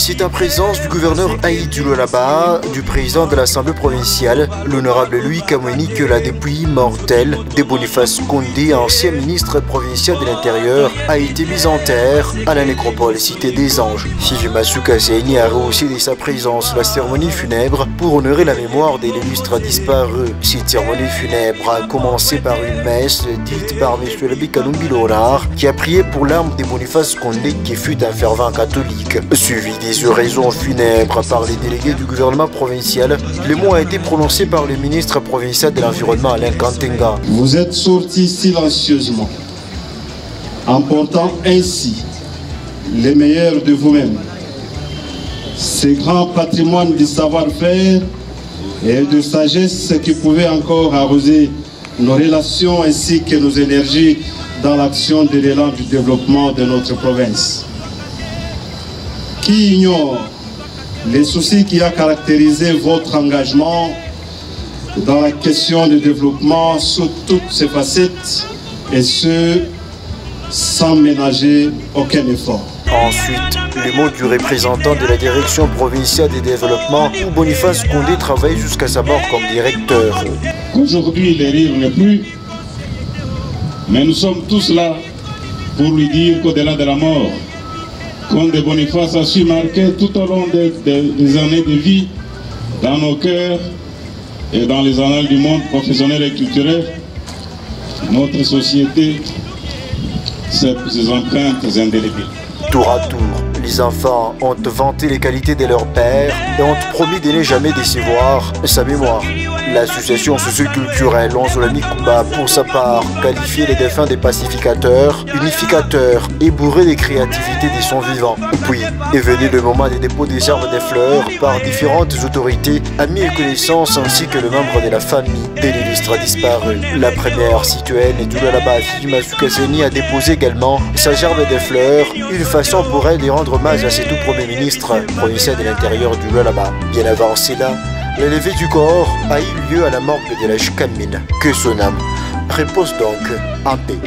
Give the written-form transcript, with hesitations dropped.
C'est en présence du gouverneur Aïdou Lualaba, du président de l'Assemblée provinciale, l'honorable Louis Kamweni, que la dépouille mortelle de Boniface Condé, ancien ministre provincial de l'Intérieur, a été mise en terre à la nécropole Cité des Anges. Sylvie Kasséni a rehaussé de sa présence la cérémonie funèbre pour honorer la mémoire des illustres disparus. Cette cérémonie funèbre a commencé par une messe dite par M. Labi Kalumbi Lonar, qui a prié pour l'âme de Boniface Condé, qui fut un fervent catholique. Suivi des oraisons funèbres par les délégués du gouvernement provincial, le mot a été prononcé par le ministre provincial de l'Environnement Alain Kantenga. Vous êtes sortis silencieusement, emportant ainsi les meilleurs de vous-même. Ces grands patrimoines de savoir-faire et de sagesse qui pouvaient encore arroser nos relations ainsi que nos énergies dans l'action de l'élan du développement de notre province. Qui ignore les soucis qui ont caractérisé votre engagement dans la question du développement sous toutes ses facettes, et ce, sans ménager aucun effort. Ensuite, les mots du représentant de la direction provinciale des développements, où Boniface Condé travaille jusqu'à sa mort comme directeur. Aujourd'hui, le rire n'est plus, mais nous sommes tous là pour lui dire qu'au-delà de la mort, Condé Boniface a su marquer tout au long des années de vie dans nos cœurs et dans les annales du monde professionnel et culturel, notre société, ses empreintes indélébiles. Tour à tour, les enfants ont vanté les qualités de leur père et ont promis de ne jamais décevoir sa mémoire. L'association socioculturelle Onzolami Kuba, pour sa part, qualifiait les défunts des pacificateurs, unificateurs et bourrés de créativité de son vivant. Puis est venu le moment des dépôts des arbres et des fleurs par différentes autorités, amis et connaissances ainsi que le membre de la famille de l'illustre disparu. La première citoyenne du Lualaba, Sylvie Kasséni, a déposé également sa gerbe de fleurs, une façon pour elle de rendre hommage à ses tout premiers ministres provinciaux de l'Intérieur du Lualaba. Bien avant cela, la levée du corps a eu lieu à la morgue de la Chkamine. Que son âme repose donc en paix.